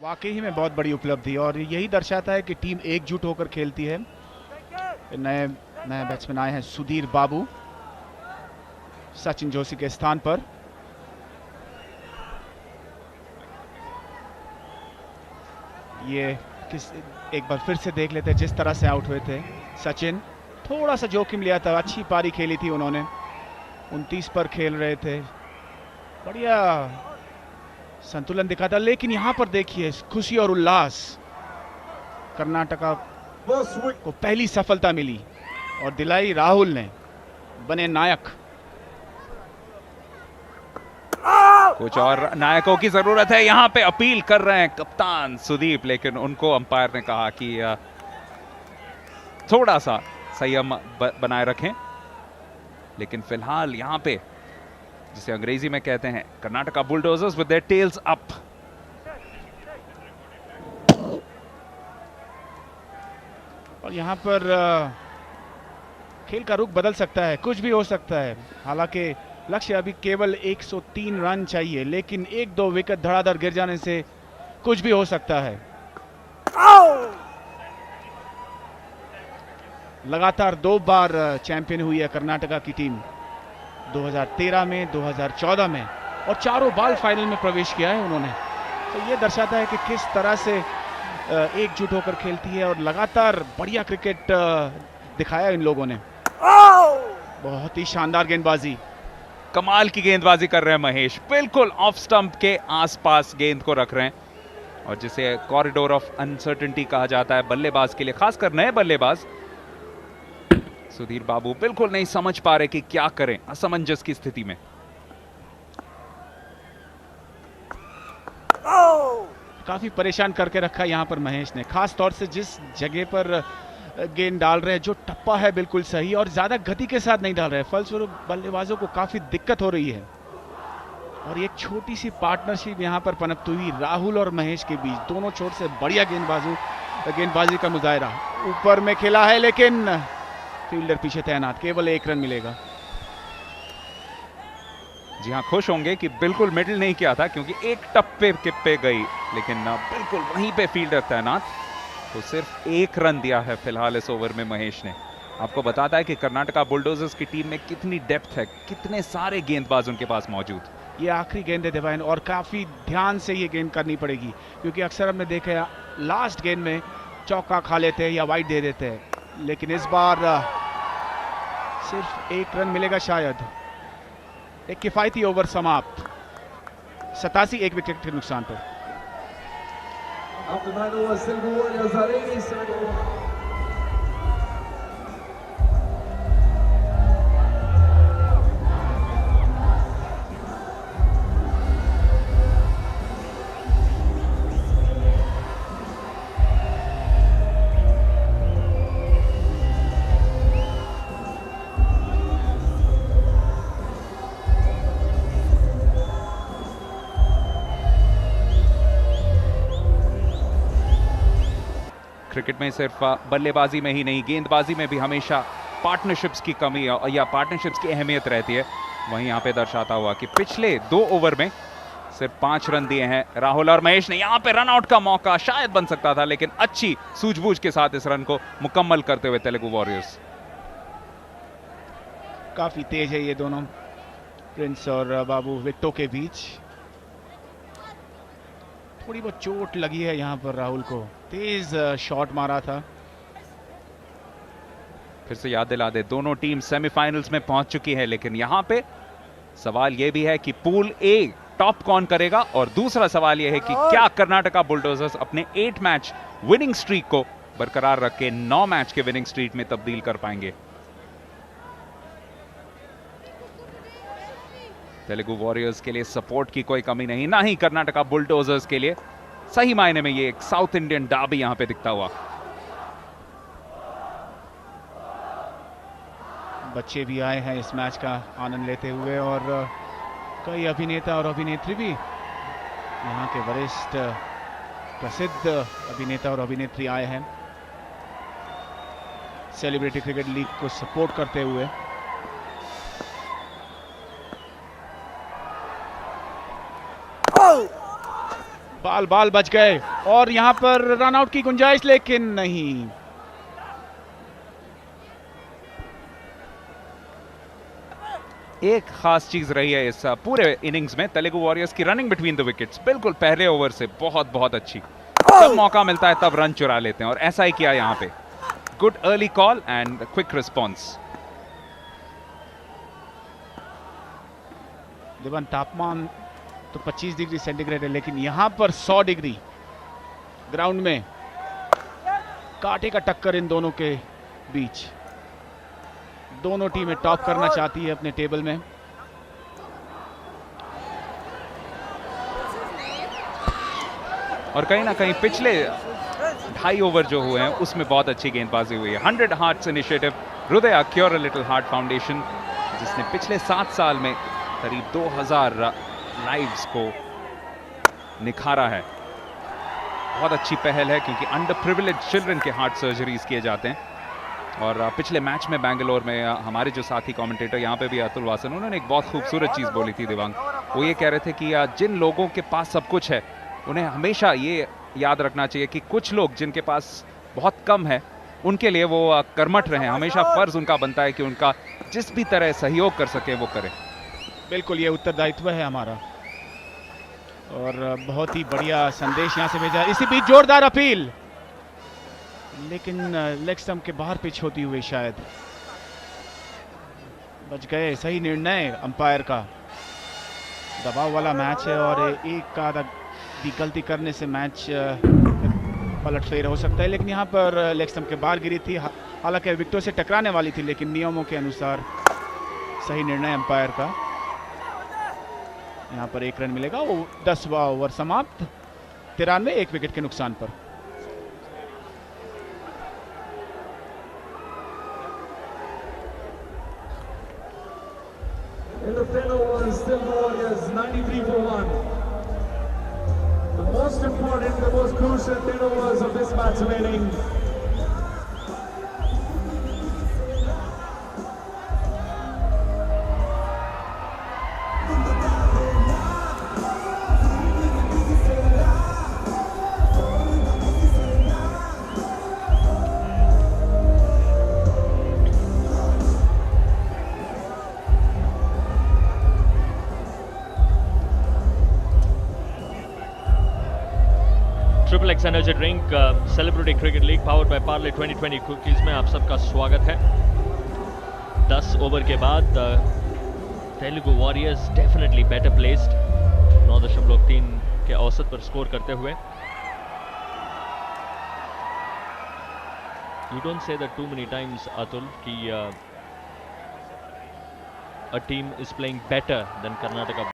वाकई ही में बहुत बड़ी उपलब्धि और यही दर्शाता है कि टीम एकजुट होकर खेलती है। नए नए बैट्समैन आए हैं सुधीर बाबू सचिन जोशी के स्थान पर। ये एक बार फिर से देख लेते हैं जिस तरह से आउट हुए थे सचिन। थोड़ा सा जोखिम लिया था, अच्छी पारी खेली थी उन्होंने। 29 पर खेल रहे थे, बढ़िया संतुलन दिखा था। लेकिन यहां पर देखिए खुशी और उल्लास, कर्नाटका को पहली सफलता मिली और दिलाई राहुल ने, बने नायक। कुछ और नायकों की जरूरत है, यहां पे अपील कर रहे हैं कप्तान सुदीप, लेकिन उनको अंपायर ने कहा कि थोड़ा सा संयम बनाए रखें। लेकिन फिलहाल यहां पे जिसे अंग्रेजी में कहते हैं Karnataka bulldozers with their tales up. और यहां पर खेल का रुख बदल सकता है, कुछ भी हो सकता है। हालांकि लक्ष्य अभी केवल 103 रन चाहिए, लेकिन 1-2 विकेट धड़ाधड़ गिर जाने से कुछ भी हो सकता है। लगातार 2 बार चैंपियन हुई है कर्नाटका की टीम, 2013 में, 2014 में, और चारों बार फाइनल में प्रवेश किया है उन्होंने। तो ये दर्शाता है कि किस तरह से एकजुट होकर खेलती है और लगातार बढ़िया क्रिकेट दिखाया इन लोगों ने। बहुत ही शानदार गेंदबाजी, कमाल की गेंदबाजी कर रहे हैं महेश, बिल्कुल ऑफ स्टंप के आसपास गेंद को रख रहे हैं, और जिसे कॉरिडोर ऑफ अनसर्टेनिटी कहा जाता है बल्लेबाज के लिए, खासकर नए बल्लेबाज। सुधीर बाबू बिल्कुल नहीं समझ पा रहे कि क्या करें असमंजस की स्थिति में। काफी परेशान करके रखा यहां पर महेश ने, खास तौर से जिस जगह पर गेंद डाल रहे हैं, जो टप्पा है बिल्कुल सही और ज्यादा गति के साथ नहीं डाल रहे, फलस्वरूप बल्लेबाजों को काफी दिक्कत हो रही है। और एक छोटी सी पार्टनरशिप यहां पर पनपती हुई राहुल और महेश के बीच, दोनों छोर से बढ़िया गेंदबाजी का मुजाहरा। ऊपर में खेला है लेकिन फील्डर पीछे तैनात, केवल 1 रन मिलेगा। जी हां, खुश होंगे कि बिल्कुल मिडिल नहीं किया था, क्योंकि एक टप्पे पे गई, लेकिन बिल्कुल वहीं पे फील्डर तैनात। तो सिर्फ 1 रन दिया है फिलहाल इस ओवर में महेश ने। आपको बताता है कि कर्नाटका बुलडोजर्स की टीम में कितनी डेप्थ है, कितने सारे गेंदबाज उनके पास मौजूद। ये आखिरी गेंद है डिवाइन, और काफी ध्यान से ये गेंद करनी पड़ेगी, क्योंकि अक्सर हमने देखा है लास्ट गेंद में चौका खा लेते हैं या वाइड दे देते हैं, लेकिन इस बार सिर्फ 1 रन मिलेगा शायद। एक किफायती ओवर समाप्त, 87 एक विकेट के नुकसान पर। क्रिकेट में सिर्फ बल्लेबाजी में ही नहीं, गेंदबाजी में भी हमेशा पार्टनरशिप्स की कमी या पार्टनरशिप्स की अहमियत रहती है। वहीं यहां पे दर्शाता हुआ कि पिछले 2 ओवर में सिर्फ 5 रन दिए हैं राहुल और महेश ने। यहां पे रन आउट का मौका शायद बन सकता था, लेकिन अच्छी सूझबूझ के साथ इस रन को मुकम्मल करते हुए तेलुगु वॉरियर्स। काफी तेज है ये दोनों, प्रिंस और बाबू विकेटों के बीच। थोड़ी बहुत चोट लगी है यहां पर राहुल को, तेज शॉट मारा था। फिर से याद दिला दे, दोनों टीम सेमीफाइनल्स में पहुंच चुकी है, लेकिन यहां पे सवाल यह भी है कि पूल ए टॉप कौन करेगा, और दूसरा सवाल यह है कि क्या कर्नाटका बुलडोजर्स अपने 8 मैच विनिंग स्ट्रीक को बरकरार रख के 9 मैच के विनिंग स्ट्रीक में तब्दील कर पाएंगे। तेलुगु वॉरियर्स के लिए सपोर्ट की कोई कमी नहीं, ना ही कर्नाटका बुलडोजर्स के लिए। सही मायने में ये एक साउथ इंडियन डार्बी यहां पे दिखता हुआ। बच्चे भी आए हैं इस मैच का आनंद लेते हुए, और कई अभिनेता और अभिनेत्री भी, यहाँ के वरिष्ठ प्रसिद्ध अभिनेता और अभिनेत्री आए हैं सेलिब्रिटी क्रिकेट लीग को सपोर्ट करते हुए। बाल बाल बच गए और यहां पर रन आउट की गुंजाइश, लेकिन नहीं। एक खास चीज रही है इस पूरे इनिंग्स में तेलुगु वॉरियर्स की रनिंग बिटवीन द विकेट्स, बिल्कुल पहले ओवर से बहुत बहुत अच्छी। जब मौका मिलता है तब रन चुरा लेते हैं और ऐसा ही किया यहां पे। Good early call and quick response. देवन, तापमान तो 25 डिग्री सेंटीग्रेड है, लेकिन यहां पर 100 डिग्री ग्राउंड में, कांटे का टक्कर इन दोनों के बीच। दोनों टीमें टॉप करना चाहती है अपने टेबल में। और कहीं ना कहीं पिछले 2.5 ओवर जो हुए हैं उसमें बहुत अच्छी गेंदबाजी हुई है। 100 हार्ट्स इनिशिएटिव, हृदय cure a little heart foundation, जिसने पिछले 7 साल में करीब 2000 लाइव्स को निखारा है। बहुत अच्छी पहल है क्योंकि अंडर प्रिविलेज चिल्ड्रन के हार्ट सर्जरीज किए जाते हैं। और पिछले मैच में बेंगलोर में हमारे जो साथी कमेंटेटर यहाँ पे भी अतुल वासन, उन्होंने एक बहुत खूबसूरत चीज़ बोली थी दिवांग। वो ये कह रहे थे कि जिन लोगों के पास सब कुछ है उन्हें हमेशा ये याद रखना चाहिए कि कुछ लोग जिनके पास बहुत कम है उनके लिए वो कर्मठ रहे। हमेशा फर्ज उनका बनता है कि उनका जिस भी तरह सहयोग कर सके वो करें। बिल्कुल, ये उत्तरदायित्व है हमारा। और बहुत ही बढ़िया संदेश यहां से भेजा। इसी बीच जोरदार अपील, लेकिन लेग स्टंप के बाहर पिच होती हुई शायद बच गए। सही निर्णय अंपायर का। दबाव वाला मैच है और एक का भी गलती करने से मैच पलटफेर हो सकता है, लेकिन यहाँ पर लेग स्टंप के बाहर गिरी थी। हालांकि विकेटों से टकराने वाली थी, लेकिन नियमों के अनुसार सही निर्णय अंपायर का। यहाँ पर 1 रन मिलेगा। वो 10वां ओवर समाप्त, 93, 1 विकेट के नुकसान पर। In the 10 overs, Telugu Warriors 93 for 1. The most important, the most crucial 10 overs of this match remaining. Triple X energy drink celebrity cricket league powered by Parle 2020 cookies में आप सबका स्वागत है। 10 ओवर के बाद Telugu warriors definitely better placed, 9.3 के औसत पर स्कोर करते हुए। You don't say that too many times Atul कि a team is playing better than Karnataka.